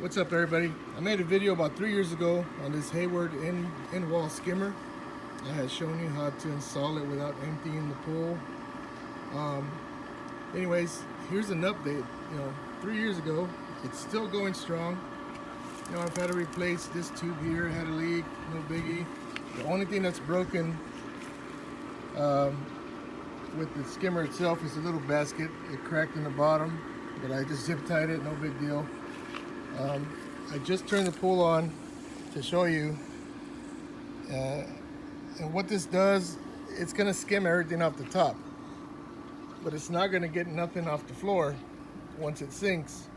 What's up, everybody? I made a video about 3 years ago on this Hayward in-wall skimmer. I had shown you how to install it without emptying the pool. Anyways, here's an update. 3 years ago, it's still going strong. I've had to replace this tube here, had a leak, no biggie. The only thing that's broken with the skimmer itself is a little basket. It cracked in the bottom, but I just zip tied it, no big deal. I just turned the pool on to show you, and what this does, it's going to skim everything off the top, but it's not going to get nothing off the floor once it sinks,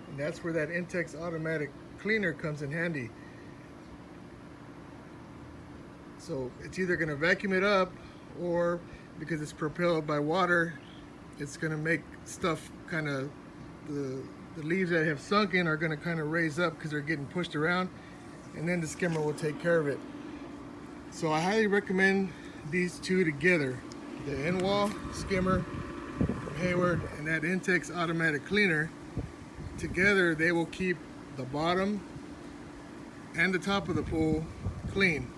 and that's where that intex automatic cleaner comes in handy. So it's either going to vacuum it up, or because it's propelled by water, it's going to make stuff kind of, the leaves that have sunken are going to kind of raise up because they're getting pushed around, and then the skimmer will take care of it. So I highly recommend these two together, the in-wall skimmer from Hayward and that intex automatic cleaner. Together they will keep the bottom and the top of the pool clean.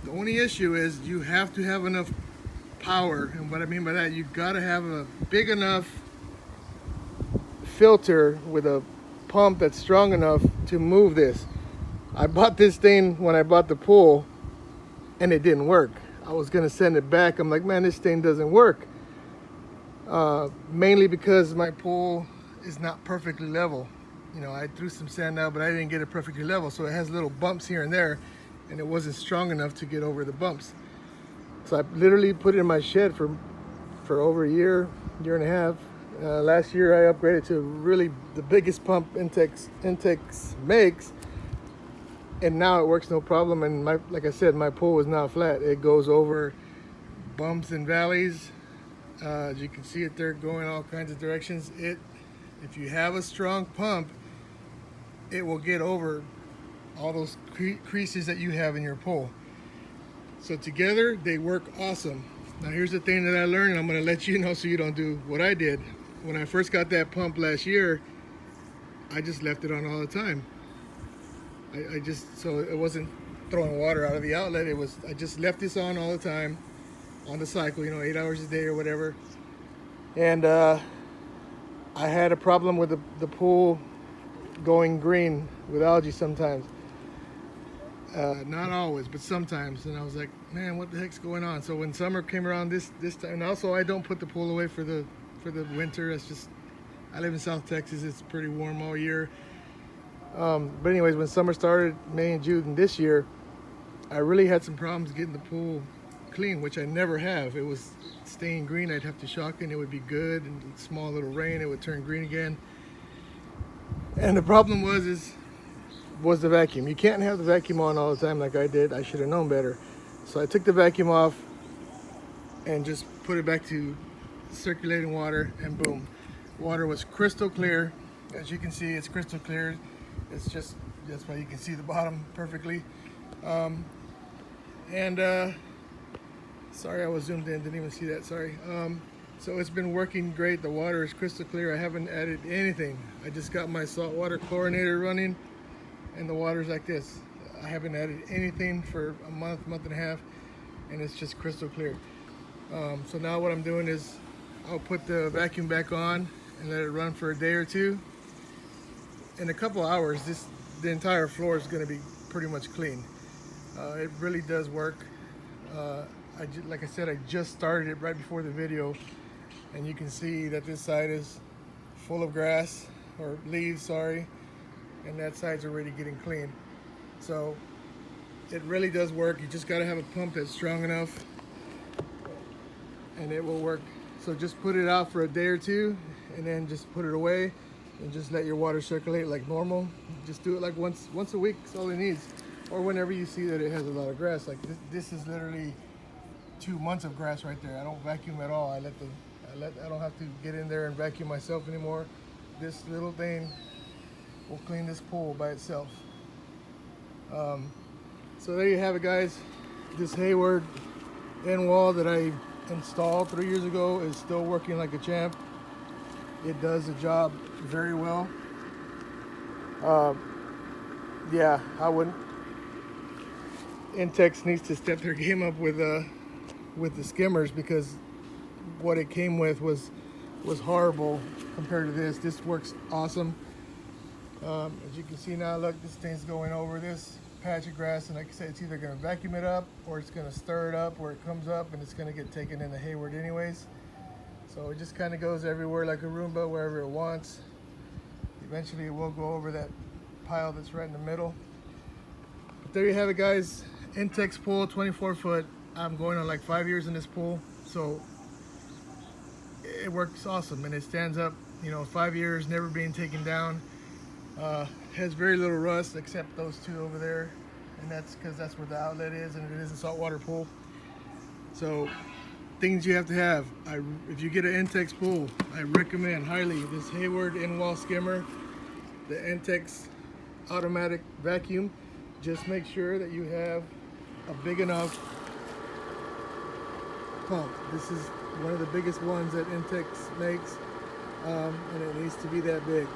The only issue is you have to have enough power, and what I mean by that, you got to have a big enough filter with a pump that's strong enough to move this. I bought this thing when I bought the pool and it didn't work. I was gonna send it back. I'm like, man, this thing doesn't work. Mainly because my pool is not perfectly level. I threw some sand out, but I didn't get it perfectly level, so it has little bumps here and there, and it wasn't strong enough to get over the bumps. So I literally put it in my shed for over a year and a half. Last year I upgraded to really the biggest pump intex makes, and now it works no problem. And like I said, my pool is now flat. It goes over bumps and valleys. As you can see it there, going all kinds of directions. If you have a strong pump, it will get over all those creases that you have in your pool. So together they work awesome. Now here's the thing that I learned, and I'm going to let you know so you don't do what I did. When I first got that pump last year, I just left it on all the time. So it wasn't throwing water out of the outlet. I just left this on all the time, on the cycle, 8 hours a day or whatever. And I had a problem with the pool going green with algae sometimes. Not always, but sometimes. And I was like, man, what the heck's going on? So when summer came around this time, and also I don't put the pool away for the winter. It's just, I live in South Texas. It's pretty warm all year. But anyways, when summer started, May and June this year, I really had some problems getting the pool clean, which I never have. It was staying green. I'd have to shock it, and it would be good, and small little rain, it would turn green again. And the problem was the vacuum. You can't have the vacuum on all the time like I did. I should have known better. So I took the vacuum off and just put it back to circulating water, and boom, water was crystal clear. As you can see, it's crystal clear. It's just, that's why you can see the bottom perfectly. Sorry, I was zoomed in, didn't even see that, sorry. So it's been working great. The water is crystal clear. I haven't added anything. I just got my saltwater chlorinator running, and the water's like this. I haven't added anything for a month and a half, and it's just crystal clear. So now what I'm doing is I'll put the vacuum back on and let it run for a day or two. In a couple hours, the entire floor is going to be pretty much clean. It really does work. Like I said, I just started it right before the video, and you can see that this side is full of grass, or leaves, sorry, and that side's already getting clean. So it really does work. You just got to have a pump that's strong enough, and it will work. So just put it out for a day or two, and then just put it away, and just let your water circulate like normal. Just do it like once a week. That's all it needs. Or whenever you see that it has a lot of grass. Like this is literally 2 months of grass right there. I don't vacuum at all. I don't have to get in there and vacuum myself anymore. This little thing will clean this pool by itself. So there you have it, guys. This Hayward in wall that I installed 3 years ago is still working like a champ. it does the job very well. Yeah, I wouldn't. Intex needs to step their game up with the skimmers, because what it came with was horrible compared to this. This works awesome. As you can see now, look, this thing's going over this patch of grass, and like I said, it's either going to vacuum it up or it's going to stir it up where it comes up, and it's going to get taken into Hayward anyways. So it just kind of goes everywhere like a Roomba, wherever it wants. Eventually it will go over that pile that's right in the middle. But there you have it, guys. Intex pool, 24 foot. I'm going on like 5 years in this pool, so it works awesome, and it stands up, you know, 5 years, never being taken down. Has very little rust except those two over there, and that's because that's where the outlet is, and it is a saltwater pool. So things you have to have. If you get an Intex pool, I recommend highly this Hayward in-wall skimmer, the Intex automatic vacuum. Just make sure that you have a big enough pump. This is one of the biggest ones that Intex makes, and it needs to be that big.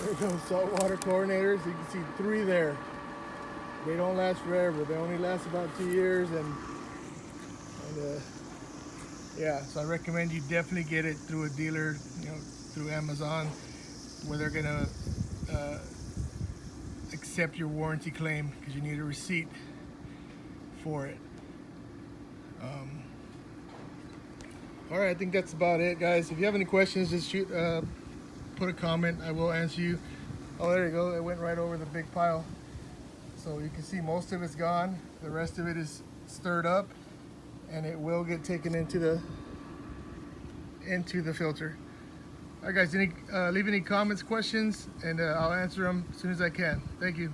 There goes saltwater chlorinators. You can see 3 there. They don't last forever. They only last about 2 years, and yeah. So I recommend you definitely get it through a dealer, you know, through Amazon, where they're gonna accept your warranty claim, because you need a receipt for it. All right, I think that's about it, guys. If you have any questions, just shoot. Put a comment, I will answer you. Oh, there you go, it went right over the big pile. So you can see most of it's gone, the rest of it is stirred up, and it will get taken into the filter. All right, guys, leave any comments, questions, and I'll answer them as soon as I can. Thank you.